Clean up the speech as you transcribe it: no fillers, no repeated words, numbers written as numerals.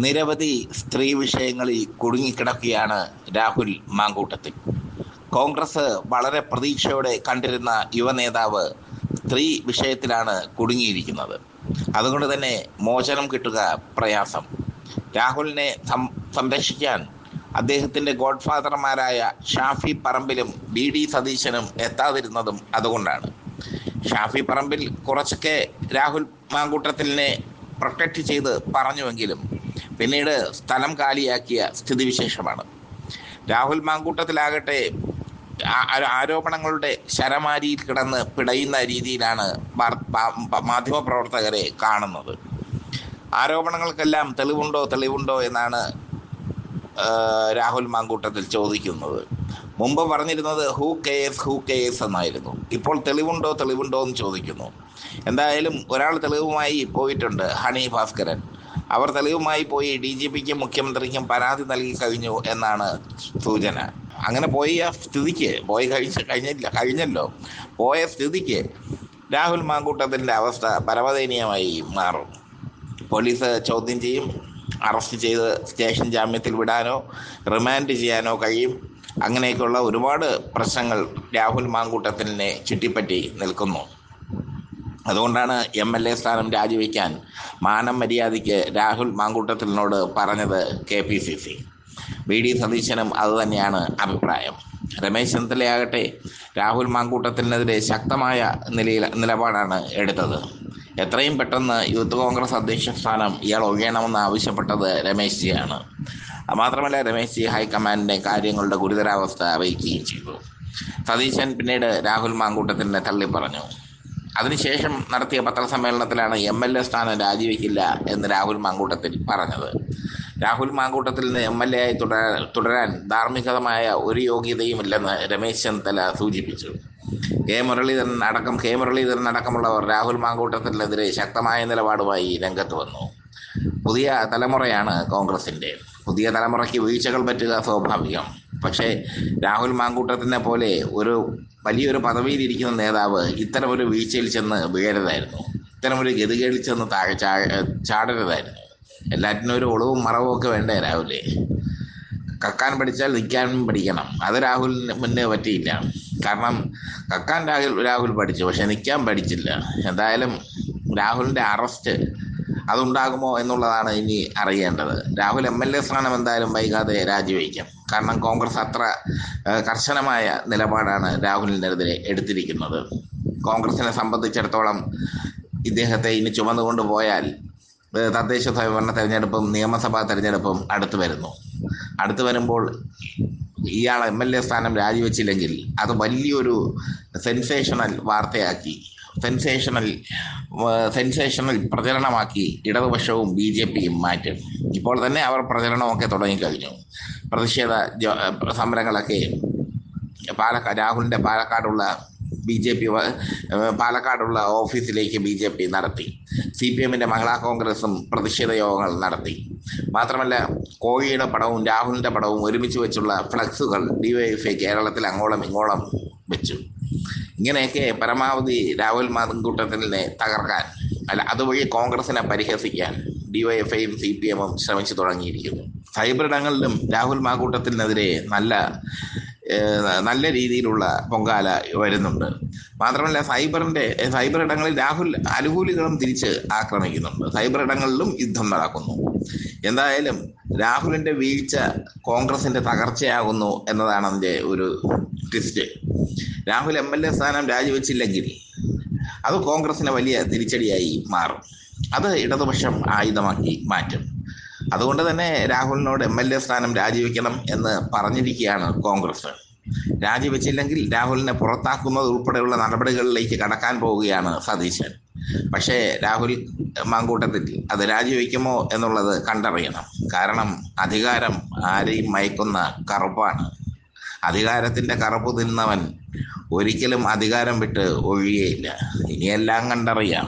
നിരവധി സ്ത്രീ വിഷയങ്ങളിൽ കുടുങ്ങിക്കിടക്കുകയാണ് രാഹുൽ മാങ്കൂട്ടത്തിൽ. കോൺഗ്രസ് വളരെ പ്രതീക്ഷയോടെ കണ്ടിരുന്ന യുവനേതാവ് സ്ത്രീ വിഷയത്തിലാണ് കുടുങ്ങിയിരിക്കുന്നത്. അതുകൊണ്ട് തന്നെ മോചനം കിട്ടുക പ്രയാസം. രാഹുലിനെ സംരക്ഷിക്കാൻ അദ്ദേഹത്തിൻ്റെ ഗോഡ്ഫാദർമാരായ ഷാഫി പറമ്പിലും BD സതീശനും എത്താതിരുന്നതും അതുകൊണ്ടാണ്. ഷാഫി പറമ്പിൽ കുറച്ചൊക്കെ രാഹുൽ മാങ്കൂട്ടത്തിലിനെ പ്രൊട്ടക്റ്റ് ചെയ്ത് പറഞ്ഞുവെങ്കിലും പിന്നീട് സ്ഥലം കാലിയാക്കിയ സ്ഥിതിവിശേഷമാണ്. രാഹുൽ മാങ്കൂട്ടത്തിലാകട്ടെ ആരോപണങ്ങളുടെ ശരമാരിയിൽ കിടന്ന് പിടയുന്ന രീതിയിലാണ് മാധ്യമപ്രവർത്തകരെ കാണുന്നത്. ആരോപണങ്ങൾക്കെല്ലാം തെളിവുണ്ടോ എന്നാണ് രാഹുൽ മാങ്കൂട്ടത്തിൽ ചോദിക്കുന്നത്. മുമ്പ് പറഞ്ഞിരുന്നത് ഹൂ കെയേഴ്സ് എന്നായിരുന്നു. ഇപ്പോൾ തെളിവുണ്ടോ എന്ന് ചോദിക്കുന്നു. എന്തായാലും ഒരാൾ തെളിവുമായി പോയിട്ടുണ്ട്, ഹണി ഭാസ്കരൻ. അവർ തെളിവുമായി പോയി DGPക്കും മുഖ്യമന്ത്രിക്കും പരാതി നൽകി കഴിഞ്ഞു എന്നാണ് സൂചന. അങ്ങനെ പോയ സ്ഥിതിക്ക് രാഹുൽ മാങ്കൂട്ടത്തിൻ്റെ അവസ്ഥ പരമദയനീയമായി മാറും. പോലീസ് ചോദ്യം ചെയ്യും, അറസ്റ്റ് ചെയ്ത് സ്റ്റേഷൻ ജാമ്യത്തിൽ വിടാനോ റിമാൻഡ് ചെയ്യാനോ കഴിയും. അങ്ങനെയൊക്കെയുള്ള ഒരുപാട് പ്രശ്നങ്ങൾ രാഹുൽ മാങ്കൂട്ടത്തിനെ ചുറ്റിപ്പറ്റി നിൽക്കുന്നു. അതുകൊണ്ടാണ് MLA സ്ഥാനം രാജിവെക്കാൻ മാനം മര്യാദയ്ക്ക് രാഹുൽ മാങ്കൂട്ടത്തിനോട് പറഞ്ഞത് KPCC. BD സതീശനും അതുതന്നെയാണ് അഭിപ്രായം. രമേശ് ചെന്നിത്തലയാകട്ടെ രാഹുൽ മാങ്കൂട്ടത്തിനെതിരെ ശക്തമായ നിലപാടാണ് എടുത്തത്. എത്രയും പെട്ടെന്ന് യൂത്ത് കോൺഗ്രസ് അധ്യക്ഷ സ്ഥാനം ഇയാൾ ഒഴിയണമെന്ന് ആവശ്യപ്പെട്ടത് രമേശ് ജിയാണ്. മാത്രമല്ല രമേശ് ജി ഹൈക്കമാൻഡിനെ കാര്യങ്ങളുടെ ഗുരുതരാവസ്ഥ അറിയിക്കുകയും ചെയ്തു. സതീശൻ പിന്നീട് രാഹുൽ മാങ്കൂട്ടത്തിനെ തള്ളിപ്പറഞ്ഞു. അതിനുശേഷം നടത്തിയ പത്രസമ്മേളനത്തിലാണ് MLA സ്ഥാനം രാജിവെക്കില്ല എന്ന് രാഹുൽ മാങ്കൂട്ടത്തിൽ പറഞ്ഞത്. രാഹുൽ മാങ്കൂട്ടത്തിന് MLA ആയി തുടരാൻ ധാർമ്മികമായ ഒരു യോഗ്യതയുമില്ലെന്ന് രമേശ് ചെന്നിത്തല സൂചിപ്പിച്ചു. കെ മുരളീധരൻ അടക്കമുള്ളവർ രാഹുൽ മാങ്കൂട്ടത്തിനെതിരെ ശക്തമായ നിലപാടുമായി രംഗത്ത് വന്നു. പുതിയ തലമുറയാണ് കോൺഗ്രസിൻ്റെ. പുതിയ തലമുറയ്ക്ക് വീഴ്ചകൾ പറ്റുക സ്വാഭാവികം. പക്ഷേ രാഹുൽ മാങ്കൂട്ടത്തിനെ പോലെ ഒരു വലിയൊരു പദവിയിലിരിക്കുന്ന നേതാവ് ഇത്തരമൊരു വീഴ്ചയിൽ ചെന്ന് വീഴരുതായിരുന്നു. ഇത്തരമൊരു ഗതികേടിൽ ചെന്ന് ചാടരുതായിരുന്നു. എല്ലാറ്റിനും ഒരു ഒളിവും മറവും ഒക്കെ വേണ്ടേ രാഹുലേ? കക്കാൻ പഠിച്ചാൽ നിൽക്കാനും പഠിക്കണം. അത് രാഹുലിന് മുന്നേ പറ്റിയില്ല. കാരണം കക്കാൻ രാഹുൽ പഠിച്ചു, പക്ഷെ നിൽക്കാൻ പഠിച്ചില്ല. എന്തായാലും രാഹുലിൻ്റെ അറസ്റ്റ് അതുണ്ടാകുമോ എന്നുള്ളതാണ് ഇനി അറിയേണ്ടത്. രാഹുൽ MLA സ്ഥാനം എന്തായാലും വൈകാതെ രാജിവെക്കും. കാരണം കോൺഗ്രസ് അത്ര കർശനമായ നിലപാടാണ് രാഹുലിനെതിരെ എടുത്തിരിക്കുന്നത്. കോൺഗ്രസിനെ സംബന്ധിച്ചിടത്തോളം ഇദ്ദേഹത്തെ ഇനി ചുമന്നുകൊണ്ട് പോയാൽ തദ്ദേശ സ്വയംഭരണ തെരഞ്ഞെടുപ്പും നിയമസഭാ തെരഞ്ഞെടുപ്പും അടുത്തു വരുമ്പോൾ ഇയാൾ MLA സ്ഥാനം രാജിവെച്ചില്ലെങ്കിൽ അത് വലിയൊരു സെൻസേഷണൽ വാർത്തയാക്കി, സെൻസേഷണൽ പ്രചരണമാക്കി ഇടതുപക്ഷവും BJPയും മാറ്റും. ഇപ്പോൾ തന്നെ അവർ പ്രചരണമൊക്കെ തുടങ്ങിക്കഴിഞ്ഞു. പ്രതിഷേധ സമരങ്ങളൊക്കെ രാഹുലിൻ്റെ പാലക്കാടുള്ള ഓഫീസിലേക്ക് BJP നടത്തി. CPMൻ്റെ മഹിളാ കോൺഗ്രസും പ്രതിഷേധ യോഗങ്ങൾ നടത്തി. മാത്രമല്ല കോഴിയുടെ പടവും രാഹുലിൻ്റെ പടവും ഒരുമിച്ച് വെച്ചുള്ള ഫ്ലക്സുകൾ DYFI കേരളത്തിൽ അങ്ങോളം ഇങ്ങോളം വെച്ചു. ഇങ്ങനെയൊക്കെ പരമാവധി രാഹുൽ മാങ്കൂട്ടത്തിനെ തകർക്കാൻ, അതുവഴി കോൺഗ്രസിനെ പരിഹസിക്കാൻ DYFIയും CPMും ശ്രമിച്ചു തുടങ്ങിയിരിക്കുന്നു. സൈബറിടങ്ങളിലും രാഹുൽ മാങ്കൂട്ടത്തിനെതിരെ നല്ല രീതിയിലുള്ള പൊങ്കാല വരുന്നുണ്ട്. മാത്രമല്ല സൈബറിടങ്ങളിൽ രാഹുൽ അനുകൂലികളും തിരിച്ച് ആക്രമിക്കുന്നുണ്ട്. സൈബറിടങ്ങളിലും യുദ്ധം നടക്കുന്നു. എന്തായാലും രാഹുലിൻ്റെ വീഴ്ച കോൺഗ്രസിൻ്റെ തകർച്ചയാകുന്നു എന്നതാണ് അതിൻ്റെ ഒരു ട്വിസ്റ്റ്. രാഹുൽ MLA സ്ഥാനം രാജിവെച്ചില്ലെങ്കിൽ അത് കോൺഗ്രസിന് വലിയ തിരിച്ചടിയായി മാറും. അത് ഇടതുപക്ഷം ആയുധമാക്കി മാറ്റും. അതുകൊണ്ട് തന്നെ രാഹുലിനോട് MLA സ്ഥാനം രാജിവെക്കണം എന്ന് പറഞ്ഞിരിക്കുകയാണ് കോൺഗ്രസ്. രാജിവെച്ചില്ലെങ്കിൽ രാഹുലിനെ പുറത്താക്കുന്നത് ഉൾപ്പെടെയുള്ള നടപടികളിലേക്ക് കടക്കാൻ പോവുകയാണ് സതീശൻ. പക്ഷേ രാഹുൽ മാങ്കൂട്ടത്തിൽ അത് രാജിവെക്കുമോ എന്നുള്ളത് കണ്ടറിയണം. കാരണം അധികാരം ആരെയും മയക്കുന്ന കറുപ്പാണ്. അധികാരത്തിൻ്റെ കറുപ്പ് തിന്നവൻ ഒരിക്കലും അധികാരം വിട്ട് ഒഴിയുകയില്ല. ഇനിയെല്ലാം കണ്ടറിയാം.